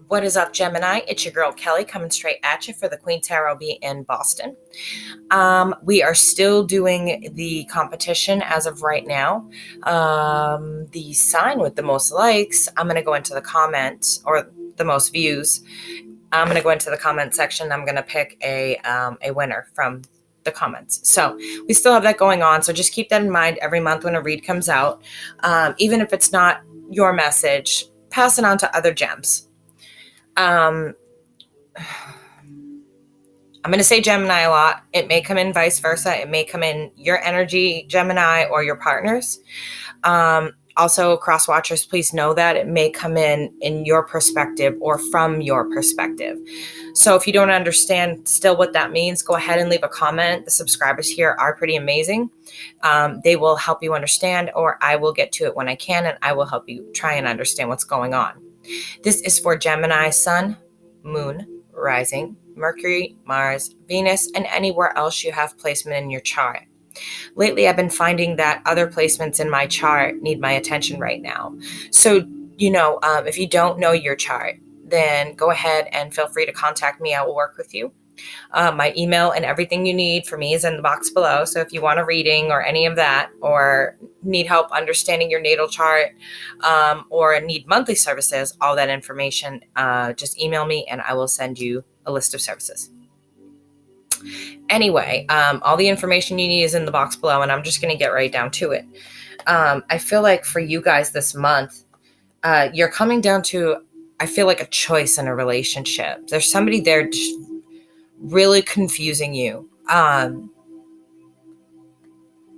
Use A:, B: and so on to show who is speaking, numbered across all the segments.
A: What is up, Gemini? It's your girl, Kelly, coming straight at you for the Queen Tarot Bee in Boston. We are still doing the competition as of right now. The sign with the most likes, I'm going to go into the comments, or the most views. I'm going to go into the comment section. I'm going to pick a winner from the comments. So we still have that going on. So just keep that in mind every month when a read comes out. Even if it's not your message, pass it on to other gems. I'm going to say Gemini a lot. It may come in vice versa. It may come in your energy, Gemini, or your partner's. Also, cross watchers, please know that it may come in your perspective or from your perspective. So if you don't understand still what that means, go ahead and leave a comment. The subscribers here are pretty amazing. They will help you understand, or I will get to it when I can, and I will help you try and understand what's going on. This is for Gemini, Sun, Moon, Rising, Mercury, Mars, Venus, and anywhere else you have placement in your chart. Lately, I've been finding that other placements in my chart need my attention right now. So, if you don't know your chart, then go ahead and feel free to contact me. I will work with you. My email and everything you need for me is in the box below. So if you want a reading or any of that, or need help understanding your natal chart, or need monthly services, all that information, just email me and I will send you a list of services. Anyway, all the information you need is in the box below, and I'm just going to get right down to it. I feel like for you guys this month, you're coming down to, I feel like, a choice in a relationship. There's somebody there just really confusing you,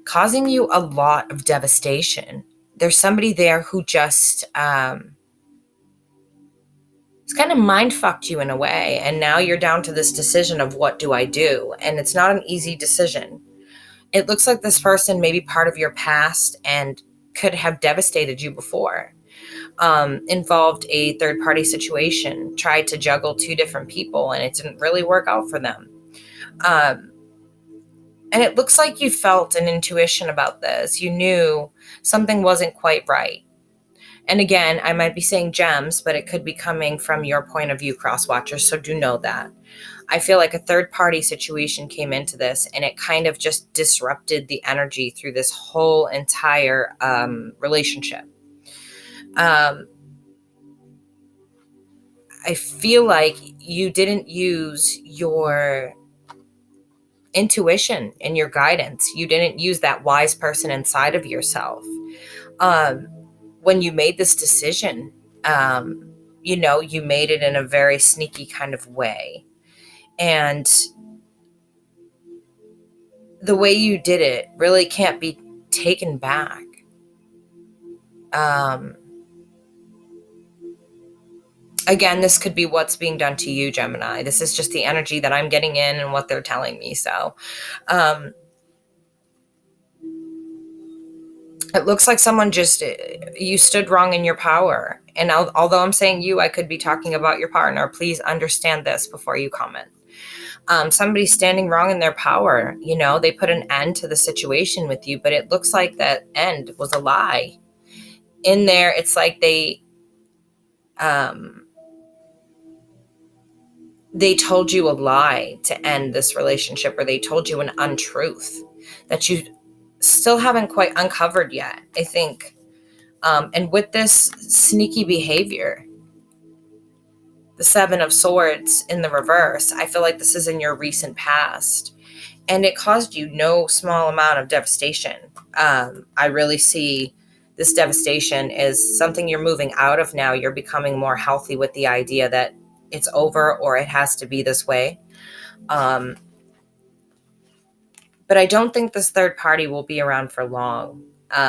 A: causing you a lot of devastation. There's somebody there who just it's kind of mind fucked you in a way, and now you're down to this decision of what do I do, and it's not an easy decision. It looks like this person may be part of your past and could have devastated you before. Involved a third-party situation, tried to juggle two different people, and it didn't really work out for them. And it looks like you felt an intuition about this. You knew something wasn't quite right. And again, I might be saying gems, but it could be coming from your point of view, cross watchers, so do know that. I feel like a third-party situation came into this, and it kind of just disrupted the energy through this whole entire relationship. I feel like you didn't use your intuition and your guidance. You didn't use that wise person inside of yourself. When you made this decision, you made it in a very sneaky kind of way. And the way you did it really can't be taken back. Again, this could be what's being done to you, Gemini. This is just the energy that I'm getting in and what they're telling me. So, it looks like someone you stood wrong in your power. And although I'm saying you, I could be talking about your partner. Please understand this before you comment. Somebody's standing wrong in their power. They put an end to the situation with you, but it looks like that end was a lie. In there, it's like they told you a lie to end this relationship, or they told you an untruth that you still haven't quite uncovered yet, I think. And with this sneaky behavior, the Seven of Swords in the reverse, I feel like this is in your recent past, and it caused you no small amount of devastation. I really see this devastation is something you're moving out of now. You're becoming more healthy with the idea that it's over, or it has to be this way. But I don't think this third party will be around for long.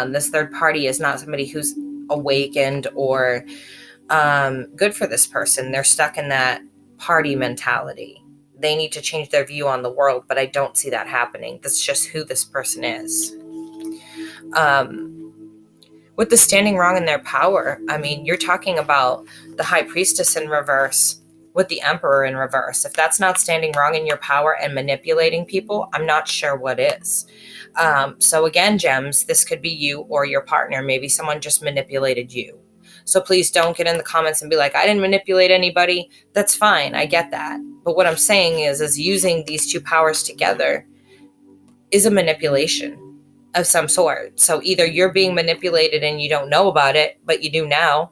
A: This third party is not somebody who's awakened or good for this person. They're stuck in that party mentality. They need to change their view on the world, but I don't see that happening. That's just who this person is. With the standing wrong in their power, I mean, you're talking about the High Priestess in reverse with the Emperor in reverse. If that's not standing wrong in your power and manipulating people, I'm not sure what is. So again, gems, this could be you or your partner. Maybe someone just manipulated you. So please don't get in the comments and be like, I didn't manipulate anybody. That's fine. I get that. But what I'm saying is using these two powers together is a manipulation of some sort. So either you're being manipulated and you don't know about it, but you do now,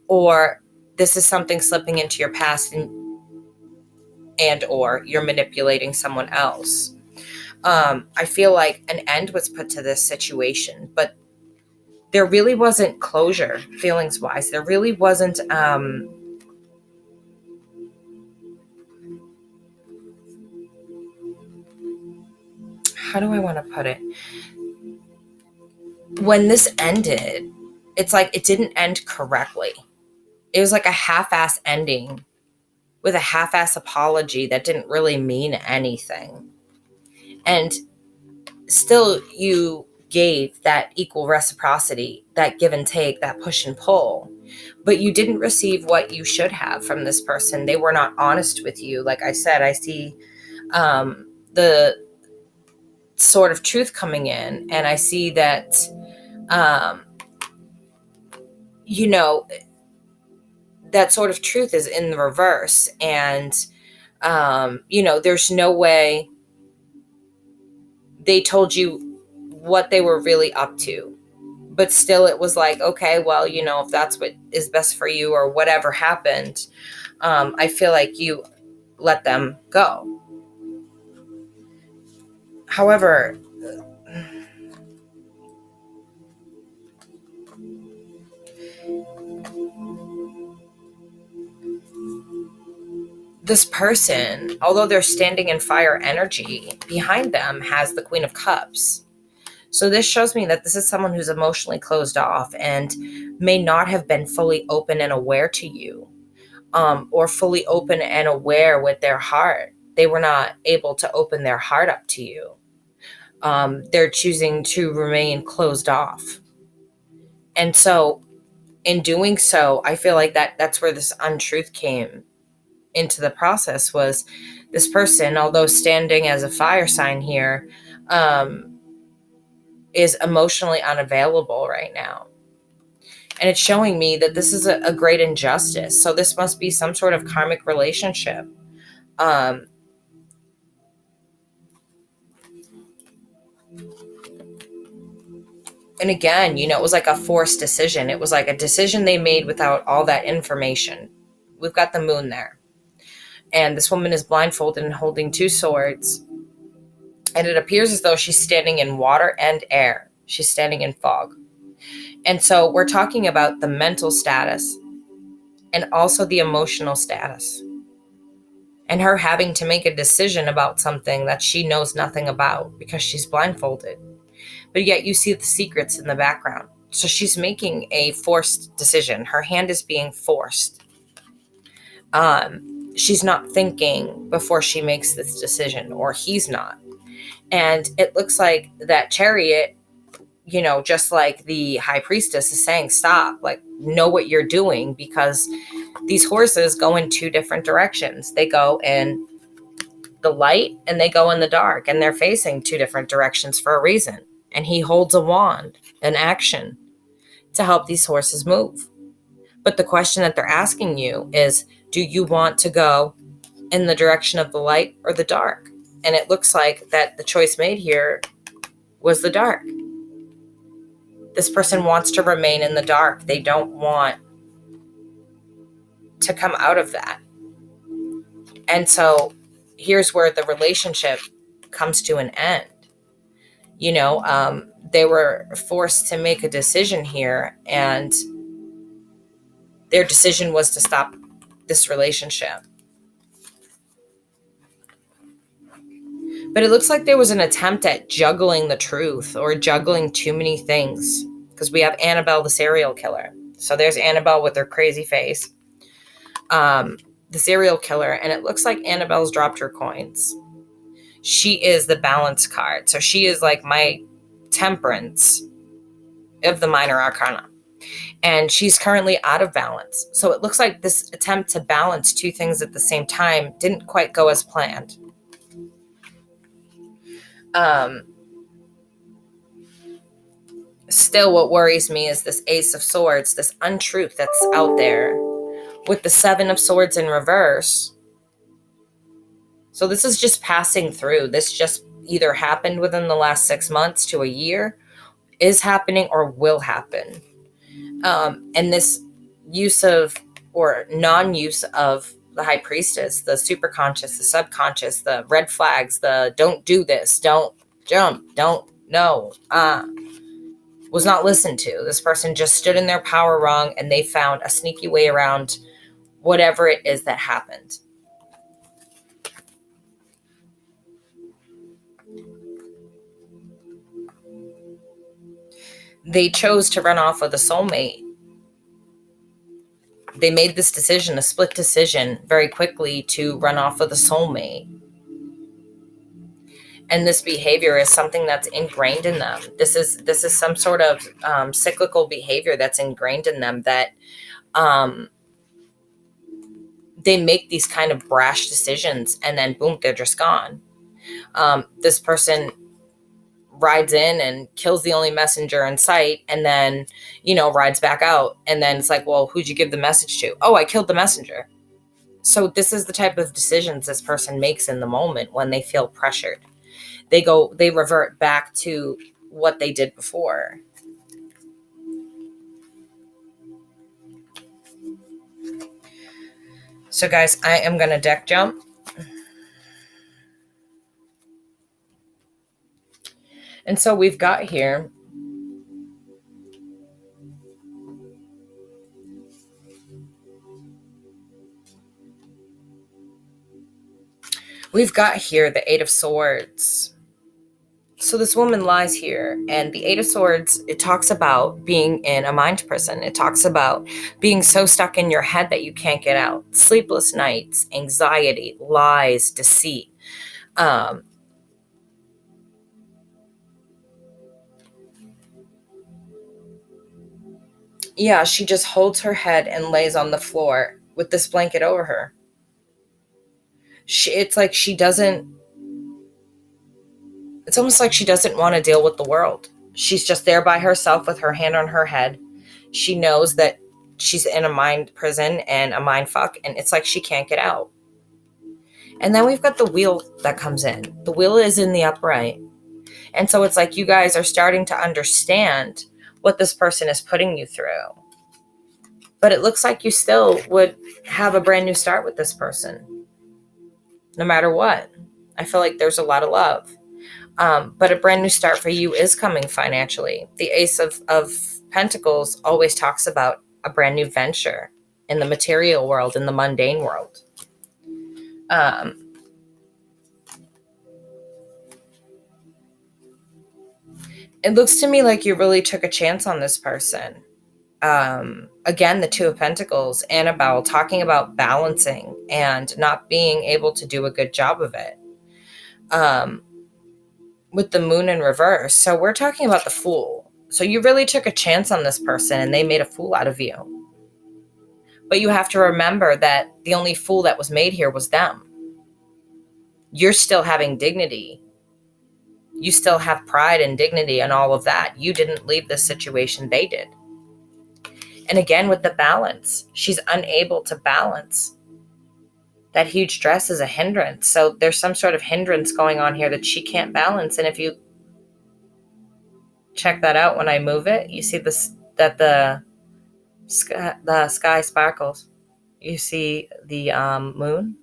A: or this is something slipping into your past and or you're manipulating someone else. I feel like an end was put to this situation, but there really wasn't closure feelings wise. There really wasn't, how do I want to put it? When this ended, it's like it didn't end correctly. It was like a half-ass ending with a half-ass apology that didn't really mean anything. And still you gave that equal reciprocity, that give and take, that push and pull, but you didn't receive what you should have from this person. They were not honest with you. Like I said, I see the sort of truth coming in, and I see that, that sort of truth is in the reverse. And, there's no way they told you what they were really up to. But still, it was like, okay, well, if that's what is best for you or whatever happened, I feel like you let them go. However, this person, although they're standing in fire energy, behind them has the Queen of Cups. So this shows me that this is someone who's emotionally closed off and may not have been fully open and aware to you, or fully open and aware with their heart. They were not able to open their heart up to you. They're choosing to remain closed off. And so in doing so, I feel like that's where this untruth came into the process. Was this person, although standing as a fire sign here, is emotionally unavailable right now. And it's showing me that this is a great injustice. So this must be some sort of karmic relationship. And again, it was like a forced decision. It was like a decision they made without all that information. We've got the moon there. And this woman is blindfolded and holding two swords. And it appears as though she's standing in water and air. She's standing in fog. And so we're talking about the mental status and also the emotional status. And her having to make a decision about something that she knows nothing about because she's blindfolded. But yet you see the secrets in the background. So she's making a forced decision. Her hand is being forced. She's not thinking before she makes this decision, or he's not. And it looks like that Chariot, just like the High Priestess is saying, stop, like, know what you're doing, because these horses go in two different directions. They go in the light and they go in the dark, and they're facing two different directions for a reason. And he holds a wand, an action, to help these horses move. But the question that they're asking you is, do you want to go in the direction of the light or the dark? And it looks like that the choice made here was the dark. This person wants to remain in the dark. They don't want to come out of that. And so here's where the relationship comes to an end. They were forced to make a decision here, and their decision was to stop this relationship. But it looks like there was an attempt at juggling the truth, or juggling too many things, because we have Annabelle, the serial killer. So there's Annabelle with her crazy face, the serial killer, and it looks like Annabelle's dropped her coins. She is the balance card. So she is like my temperance of the minor arcana. And she's currently out of balance. So it looks like this attempt to balance two things at the same time didn't quite go as planned. Still, what worries me is this Ace of Swords, this untruth that's out there with the Seven of Swords in reverse. So this is just passing through. This just either happened within the last 6 months to a year, is happening, or will happen. And this use of or non-use of the High Priestess, the superconscious, the subconscious, the red flags, the don't do this, don't jump, don't no, was not listened to. This person just stood in their power wrong, and they found a sneaky way around whatever it is that happened. They chose to run off with a soulmate. They made this decision, a split decision, very quickly to run off with a soulmate. And this behavior is something that's ingrained in them. This is some sort of cyclical behavior that's ingrained in them, that they make these kind of brash decisions, and then boom, they're just gone. This person rides in and kills the only messenger in sight, and then, rides back out. And then it's like, well, who'd you give the message to? Oh, I killed the messenger. So this is the type of decisions this person makes in the moment when they feel pressured. They revert back to what they did before. So guys, I am going to deck jump. And so we've got here, the Eight of Swords. So this woman lies here, and the Eight of Swords, it talks about being in a mind prison. It talks about being so stuck in your head that you can't get out. Sleepless nights, anxiety, lies, deceit. Yeah, she just holds her head and lays on the floor with this blanket over her. It's like she doesn't, it's almost like she doesn't want to deal with the world. She's just there by herself with her hand on her head. She knows that she's in a mind prison and a mind fuck, and it's like she can't get out. And then we've got the wheel that comes in. The wheel is in the upright. And so it's like you guys are starting to understand what this person is putting you through. But it looks like you still would have a brand new start with this person, no matter what. I feel like there's a lot of love. But a brand new start for you is coming financially. The Ace of Pentacles always talks about a brand new venture in the material world, in the mundane world. It looks to me like you really took a chance on this person. Again, the Two of Pentacles, Annabelle, talking about balancing and not being able to do a good job of it. With the Moon in reverse. So we're talking about the Fool. So you really took a chance on this person, and they made a fool out of you. But you have to remember that the only fool that was made here was them. You're still having dignity. You still have pride and dignity and all of that. You didn't leave this situation, they did. And again, with the balance, she's unable to balance. That huge stress is a hindrance. So there's some sort of hindrance going on here that she can't balance. And if you check that out when I move it, you see this, that the sky sparkles. You see the moon,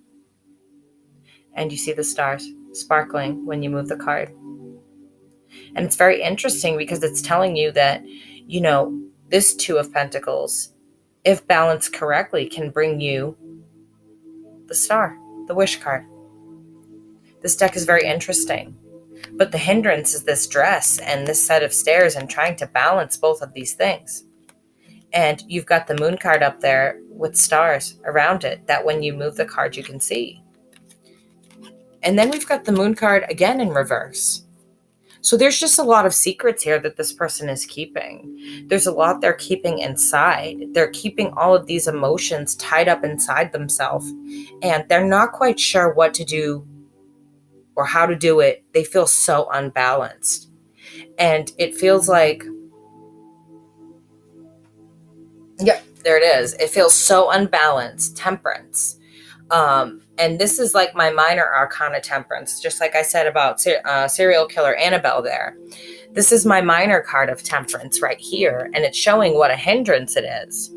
A: and you see the stars sparkling when you move the card. And it's very interesting because it's telling you that, this Two of Pentacles, if balanced correctly, can bring you the Star, the Wish card. This deck is very interesting. But the hindrance is this dress and this set of stairs and trying to balance both of these things. And you've got the Moon card up there with stars around it that when you move the card, you can see. And then we've got the Moon card again in reverse. So there's just a lot of secrets here that this person is keeping. There's a lot they're keeping inside. They're keeping all of these emotions tied up inside themselves, and they're not quite sure what to do or how to do it. They feel so unbalanced. And it feels like Yeah, there it is. It feels so unbalanced. Temperance. And this is like my minor arcana temperance, just like I said about serial killer Annabelle there. This is my minor card of temperance right here, and it's showing what a hindrance it is.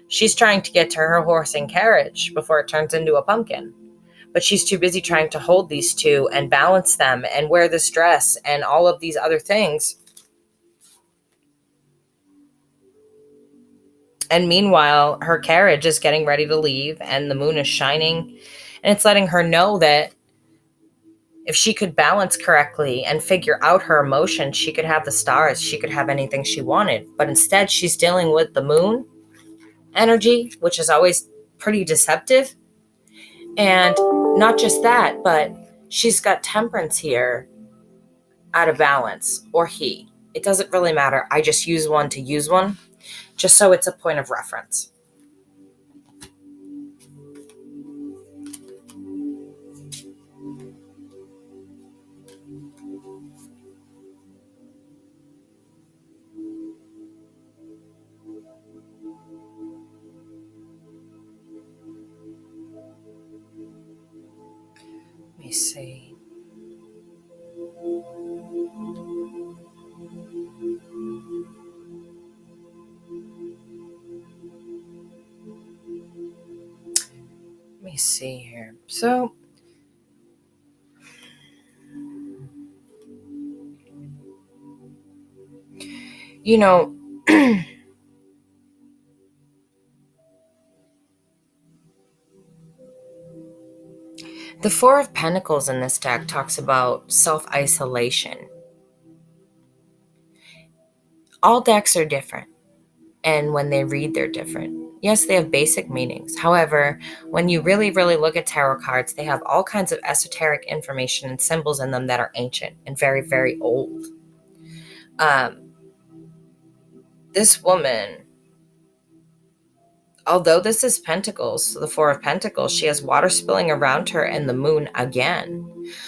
A: She's trying to get to her horse and carriage before it turns into a pumpkin. But she's too busy trying to hold these two and balance them and wear this dress and all of these other things. And meanwhile, her carriage is getting ready to leave and the moon is shining. And it's letting her know that if she could balance correctly and figure out her emotions, she could have the stars. She could have anything she wanted. But instead, she's dealing with the moon energy, which is always pretty deceptive. And not just that, but she's got temperance here out of balance, or he. It doesn't really matter. I just use one to use one, just so it's a point of reference. Let me see. Let me see here. So, you know, the Four of Pentacles in this deck talks about self-isolation. All decks are different, and when they read, they're different. Yes, they have basic meanings. However, when you really, really look at tarot cards, they have all kinds of esoteric information and symbols in them that are ancient and very, very old. This woman, although this is Pentacles, the Four of Pentacles, she has water spilling around her and the moon again.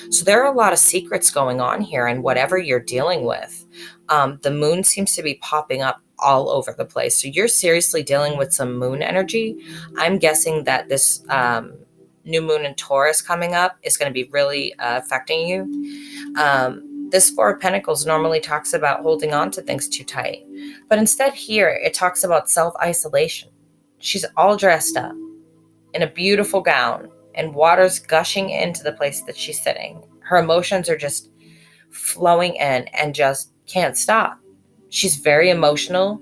A: So there are a lot of secrets going on here, and whatever you're dealing with, the moon seems to be popping up all over the place. So you're seriously dealing with some moon energy. I'm guessing that this new moon in Taurus coming up is going to be really affecting you. This Four of Pentacles normally talks about holding on to things too tight. But instead here, it talks about self-isolation. She's all dressed up in a beautiful gown, and water's gushing into the place that she's sitting. Her emotions are just flowing in and just can't stop. She's very emotional.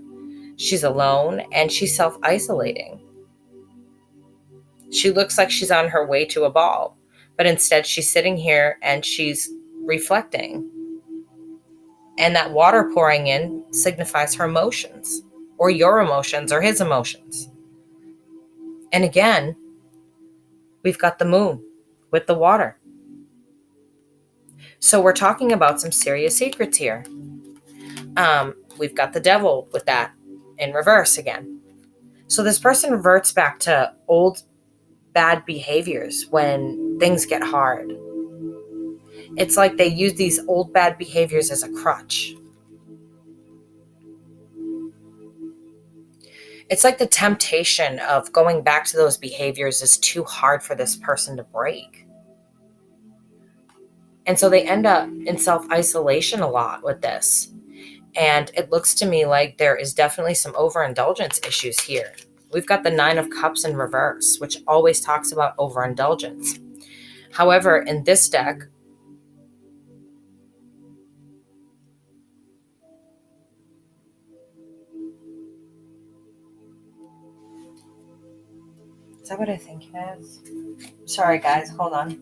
A: She's alone, and she's self-isolating. She looks like she's on her way to a ball, but instead she's sitting here and she's reflecting. And that water pouring in signifies her emotions, or your emotions, or his emotions. And again, we've got the moon with the water. So we're talking about some serious secrets here. We've got the devil with that in reverse again. So this person reverts back to old bad behaviors when things get hard. It's like they use these old bad behaviors as a crutch. It's like the temptation of going back to those behaviors is too hard for this person to break. And so they end up in self-isolation a lot with this. And it looks to me like there is definitely some overindulgence issues here. We've got the Nine of Cups in reverse, which always talks about overindulgence. However, in this deck, is that what I think it is? Sorry, guys, hold on.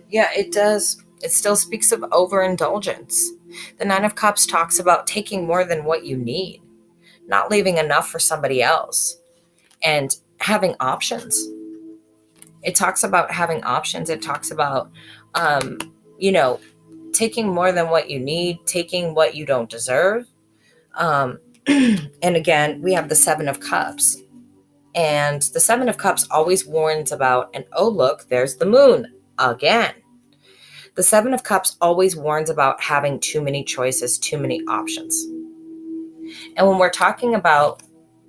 A: Yeah, it does. It still speaks of overindulgence. The Nine of Cups talks about taking more than what you need, not leaving enough for somebody else, and having options. It talks about having options. It talks about, you know, taking more than what you need, taking what you don't deserve. And again, we have the Seven of Cups. And the Seven of Cups always warns about, and oh, look, there's the moon again. The Seven of Cups always warns about having too many choices, too many options. And when we're talking about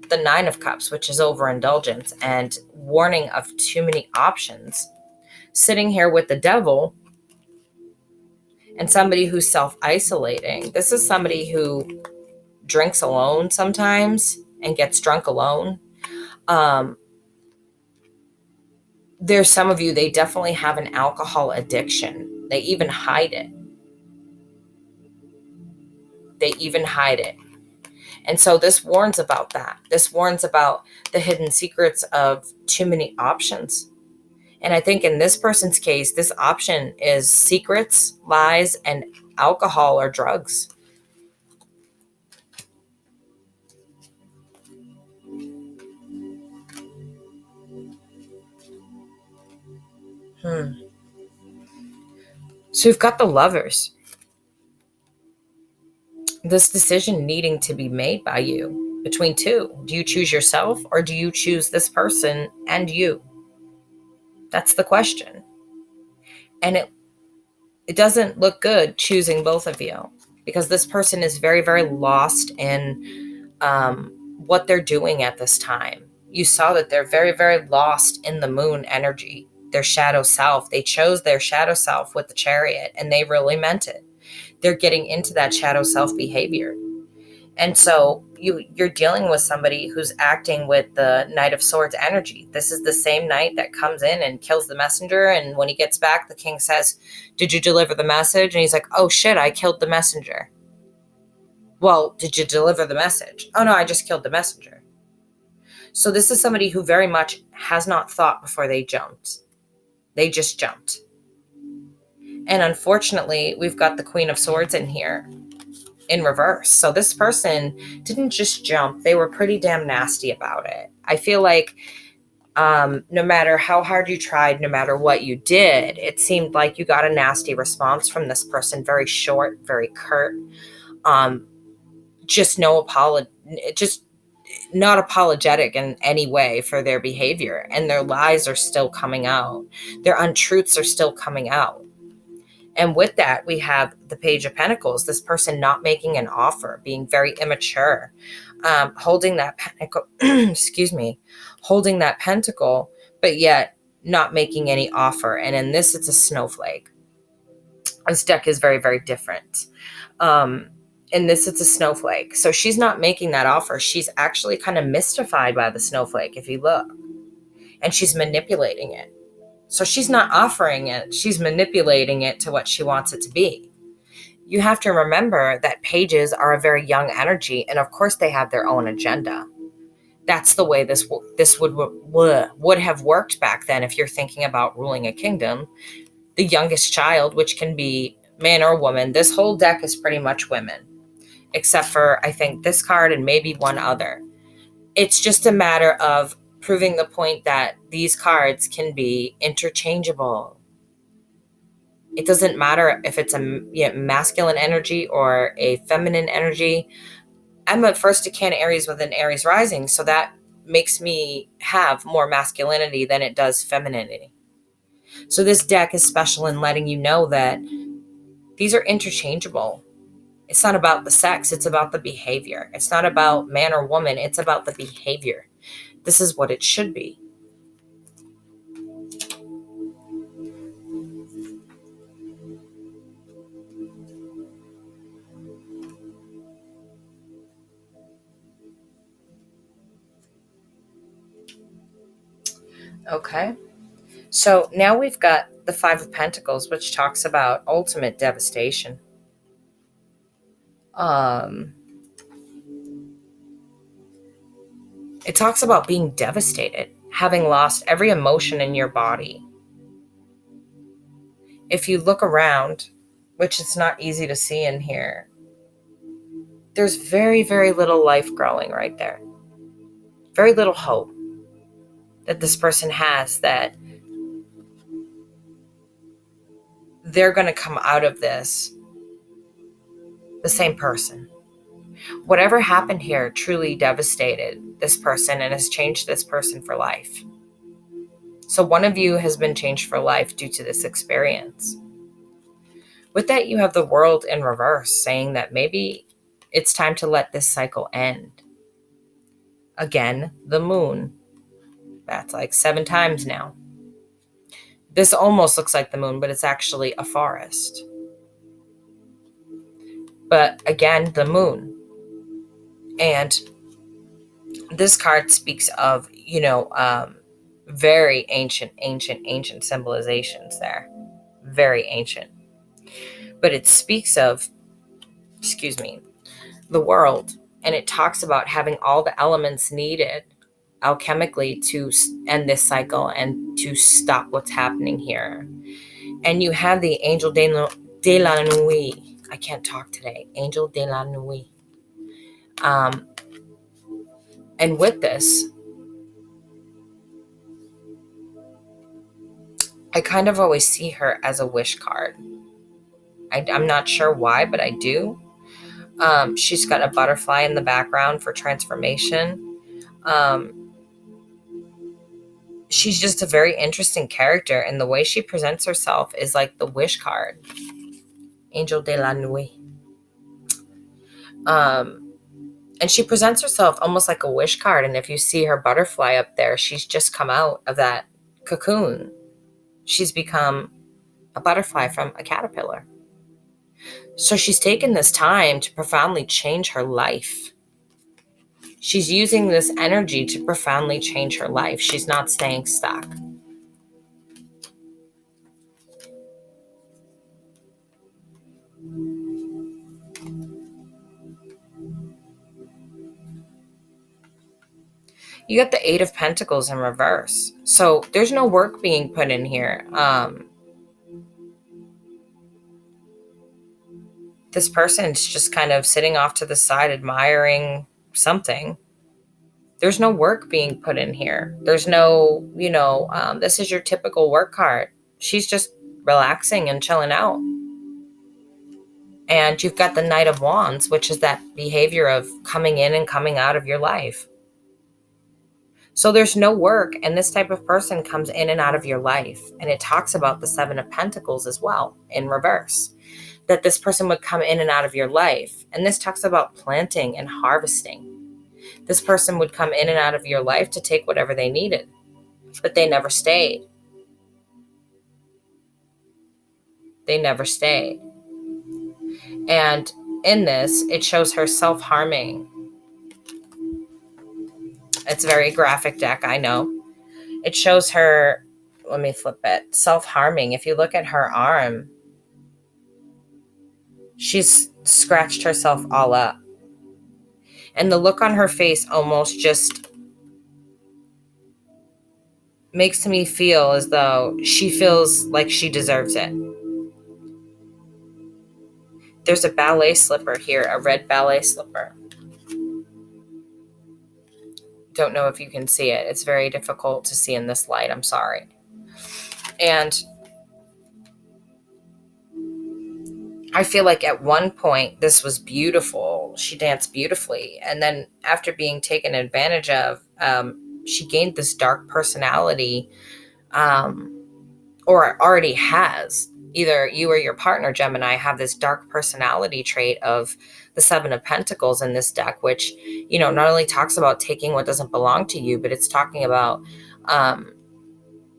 A: the Nine of Cups, which is overindulgence and warning of too many options, sitting here with the Devil and somebody who's self-isolating, this is somebody who drinks alone sometimes and gets drunk alone. There's some of you, they definitely have an alcohol addiction. They even hide it. And so this warns about that. This warns about the hidden secrets of too many options. And I think in this person's case, this option is secrets, lies, and alcohol or drugs. So you've got the Lovers. This decision needing to be made by you between two. Do you choose yourself or do you choose this person and you? That's the question. And it doesn't look good choosing both of you, because this person is very, very lost in what they're doing at this time. You saw that they're very, very lost in the moon energy, their shadow self. They chose their shadow self with the Chariot, and they really meant it. They're getting into that shadow self behavior. And so you're dealing with somebody who's acting with the Knight of Swords energy. This is the same knight that comes in and kills the messenger. And when he gets back, the king says, "Did you deliver the message?" And he's like, "Oh shit, I killed the messenger." "Well, did you deliver the message?" "Oh no, I just killed the messenger." So this is somebody who very much has not thought before they jumped. They just jumped. And unfortunately, we've got the Queen of Swords in here in reverse. So this person didn't just jump. They were pretty damn nasty about it. I feel like no matter how hard you tried, no matter what you did, it seemed like you got a nasty response from this person. Very short, very curt. Just not apologetic in any way for their behavior. And their lies are still coming out. Their untruths are still coming out. And with that, we have the Page of Pentacles, this person not making an offer, being very immature, holding that pentacle, holding that pentacle, but yet not making any offer. And in this, it's a snowflake. This deck is very, very different. In this, it's a snowflake. So she's not making that offer. She's actually kind of mystified by the snowflake, if you look. And she's manipulating it. So she's not offering it. She's manipulating it to what she wants it to be. You have to remember that pages are a very young energy. And of course, they have their own agenda. That's the way this would have worked back then. If you're thinking about ruling a kingdom, the youngest child, which can be man or woman, this whole deck is pretty much women, except for, I think, this card and maybe one other. It's just a matter of proving the point that these cards can be interchangeable. It doesn't matter if it's a masculine energy or a feminine energy. I'm a first decan Aries with an Aries rising, so that makes me have more masculinity than it does femininity. So this deck is special in letting you know that these are interchangeable. It's not about the sex, it's about the behavior. It's not about man or woman, it's about the behavior. This is what it should be. Okay. So now we've got the Five of Pentacles, which talks about ultimate devastation. It talks about being devastated, having lost every emotion in your body. If you look around, which it's not easy to see in here, there's very, very little life growing right there. Very little hope that this person has that they're going to come out of this the same person. Whatever happened here truly devastated this person and has changed this person for life. So one of you has been changed for life due to this experience. With that, you have the world in reverse, saying that maybe it's time to let this cycle end. Again, the moon. That's like 7 times now. This almost looks like the moon, but it's actually a forest. But again, the moon. And this card speaks of, very ancient civilizations there. Very ancient. But it speaks of, the world. And it talks about having all the elements needed alchemically to end this cycle and to stop what's happening here. And you have the Angel de la Nuit. I can't talk today. Angel de la Nuit. And with this, I kind of always see her as a wish card. I'm not sure why, but I do. She's got a butterfly in the background for transformation. She's just a very interesting character, and the way she presents herself is like the wish card. Angel de la Nuit. And she presents herself almost like a wish card, and if you see her butterfly up there, she's just come out of that cocoon. She's become a butterfly from a caterpillar. So she's taken this time to profoundly change her life. She's using this energy to profoundly change her life. She's not staying stuck. You got the 8 of Pentacles in reverse. So there's no work being put in here. This person's just kind of sitting off to the side admiring something. There's no work being put in here. There's no, this is your typical work card. She's just relaxing and chilling out. And you've got the Knight of Wands, which is that behavior of coming in and coming out of your life. So there's no work, and this type of person comes in and out of your life. And it talks about the 7 of Pentacles as well in reverse, that this person would come in and out of your life. And this talks about planting and harvesting. This person would come in and out of your life to take whatever they needed, but they never stayed. They never stayed. And in this, it shows her self-harming. It's a very graphic deck, I know. It shows her, let me flip it, self-harming. If you look at her arm, she's scratched herself all up. And the look on her face almost just makes me feel as though she feels like she deserves it. There's a ballet slipper here, a red ballet slipper. Don't know if you can see it. It's very difficult to see in this light. I'm sorry. And I feel like at one point this was beautiful. She danced beautifully. And then after being taken advantage of, she gained this dark personality, or already has. Either you or your partner, Gemini, have this dark personality trait of the 7 of Pentacles in this deck, which, not only talks about taking what doesn't belong to you, but it's talking about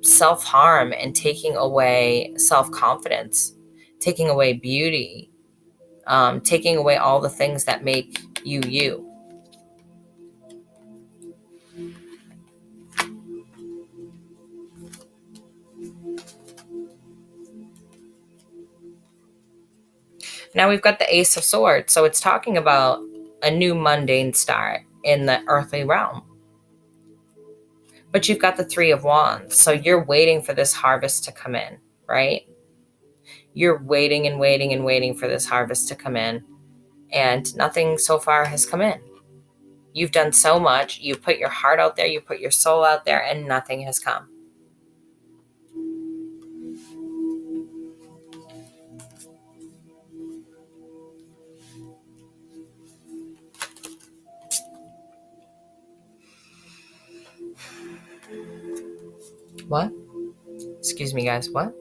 A: self-harm and taking away self-confidence, taking away beauty, taking away all the things that make you you. Now we've got the Ace of Swords. So it's talking about a new mundane start in the earthly realm. But you've got the 3 of Wands. So you're waiting for this harvest to come in, right? You're waiting and waiting and waiting for this harvest to come in. And nothing so far has come in. You've done so much. You put your heart out there. You put your soul out there, and nothing has come. What? Excuse me, guys. What?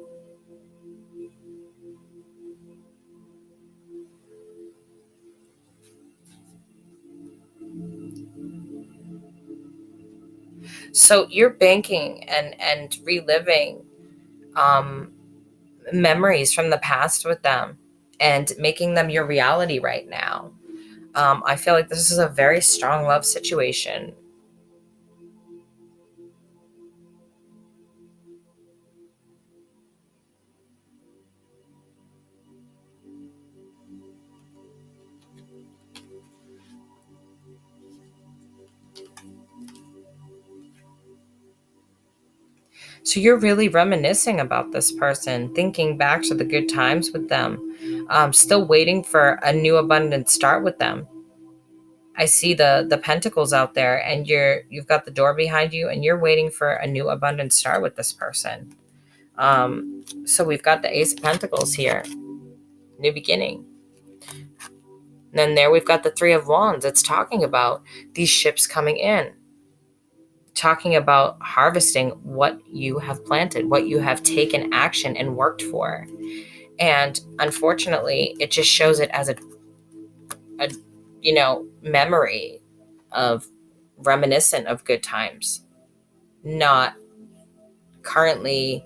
A: So you're banking and reliving memories from the past with them and making them your reality right now. I feel like this is a very strong love situation. So you're really reminiscing about this person, thinking back to the good times with them, still waiting for a new abundant start with them. I see the pentacles out there, and you've got the door behind you, and you're waiting for a new abundant start with this person. So we've got the Ace of Pentacles here, new beginning. And then there we've got the Three of Wands. It's talking about these ships coming in, talking about harvesting what you have planted, what you have taken action and worked for. And unfortunately, it just shows it as a memory of reminiscent of good times, not currently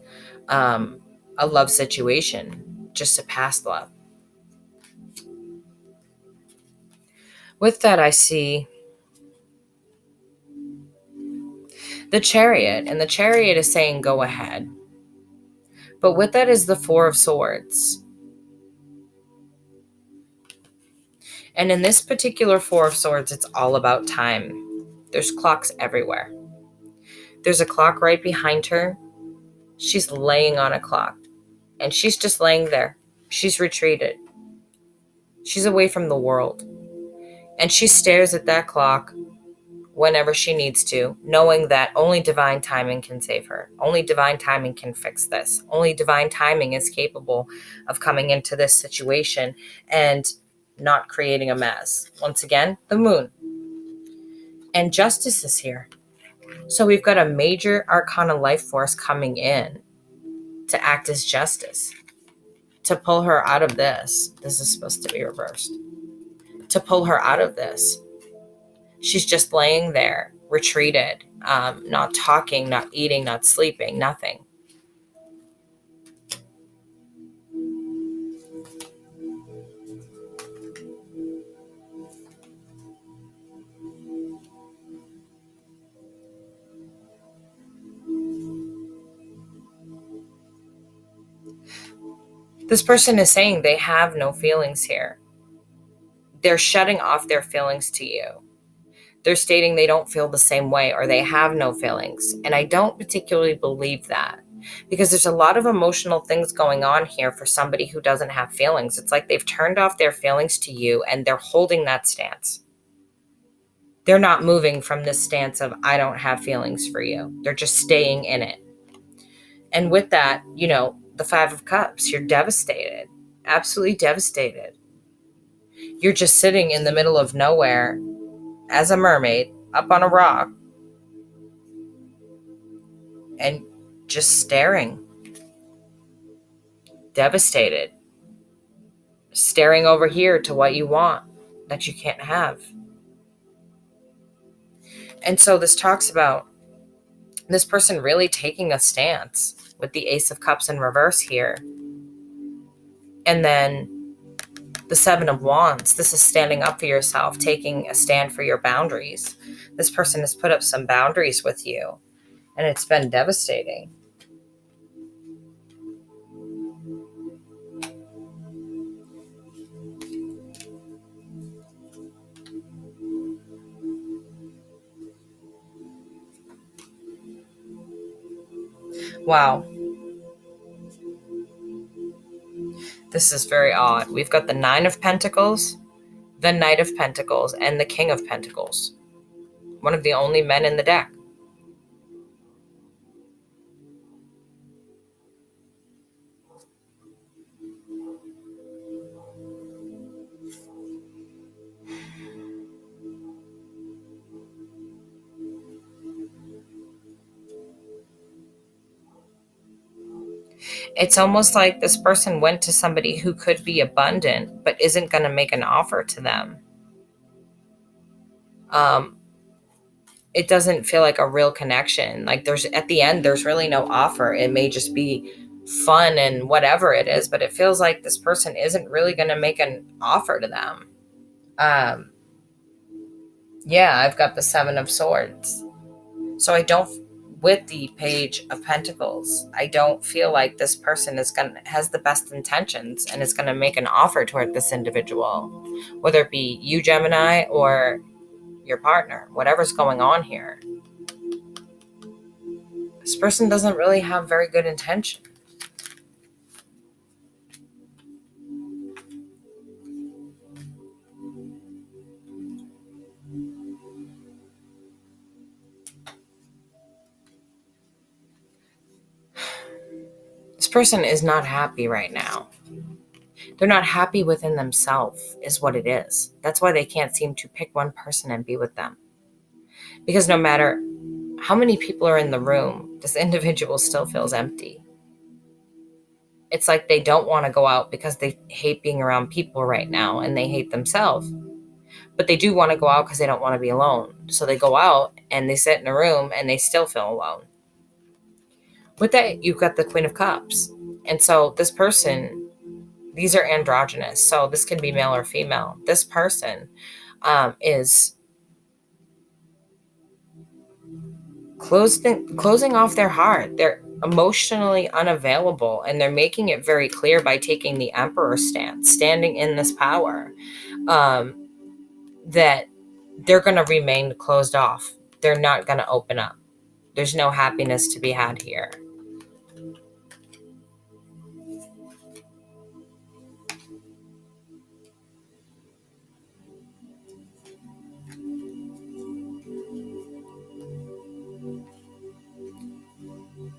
A: a love situation, just a past love. With that, I see the Chariot, and the Chariot is saying go ahead. But with that is the Four of Swords. And in this particular Four of Swords, it's all about time. There's clocks everywhere. There's a clock right behind her. She's laying on a clock, and she's just laying there. She's retreated. She's away from the world. And she stares at that clock whenever she needs to, knowing that only divine timing can save her. Only divine timing can fix this. Only divine timing is capable of coming into this situation and not creating a mess. Once again, the Moon. And Justice is here. So we've got a major arcana life force coming in to act as justice, to pull her out of this. This is supposed to be reversed. To pull her out of this. She's just laying there, retreated, not talking, not eating, not sleeping, nothing. This person is saying they have no feelings here. They're shutting off their feelings to you. They're stating they don't feel the same way, or they have no feelings. And I don't particularly believe that, because there's a lot of emotional things going on here for somebody who doesn't have feelings. It's like they've turned off their feelings to you, and they're holding that stance. They're not moving from this stance of, I don't have feelings for you. They're just staying in it. And with that, the Five of Cups, you're devastated, absolutely devastated. You're just sitting in the middle of nowhere as a mermaid up on a rock and just staring, devastated, staring over here to what you want that you can't have. And so this talks about this person really taking a stance with the Ace of Cups in reverse here. And then the Seven of Wands. This is standing up for yourself, taking a stand for your boundaries. This person has put up some boundaries with you, and it's been devastating. Wow. This is very odd. We've got the Nine of Pentacles, the Knight of Pentacles, and the King of Pentacles. One of the only men in the deck. It's almost like this person went to somebody who could be abundant, but isn't going to make an offer to them. it doesn't feel like a real connection. Like at the end, there's really no offer. It may just be fun and whatever it is, but it feels like this person isn't really going to make an offer to them. Yeah, I've got the 7 of Swords. So with the Page of Pentacles, I don't feel like this person has the best intentions and is going to make an offer toward this individual, whether it be you, Gemini, or your partner, whatever's going on here. This person doesn't really have very good intention. This person is not happy right now. They're not happy within themselves, is what it is. That's why they can't seem to pick one person and be with them. Because no matter how many people are in the room, this individual still feels empty. It's like they don't want to go out because they hate being around people right now and they hate themselves. But they do want to go out because they don't want to be alone. So they go out and they sit in a room and they still feel alone. With that, you've got the Queen of Cups. And so this person, these are androgynous. So this can be male or female. This person is closing off their heart. They're emotionally unavailable, and they're making it very clear by taking the Emperor stance, standing in this power, that they're going to remain closed off. They're not going to open up. There's no happiness to be had here.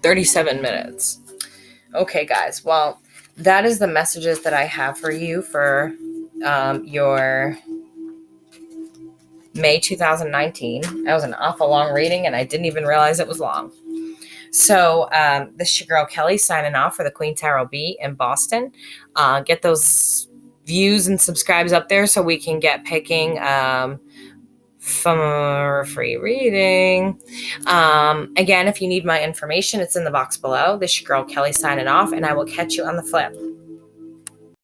A: "37 minutes. Okay, guys. Well, that is the messages that I have for you for your May 2019. That was an awful long reading, and I didn't even realize it was long. So this is your girl Kelly signing off for the Queen Tarot Bee in Boston. Get those views and subscribes up there so we can get picking for free reading. Again, if you need my information, it's in the box below. This is your girl Kelly signing off, and I will catch you on the flip.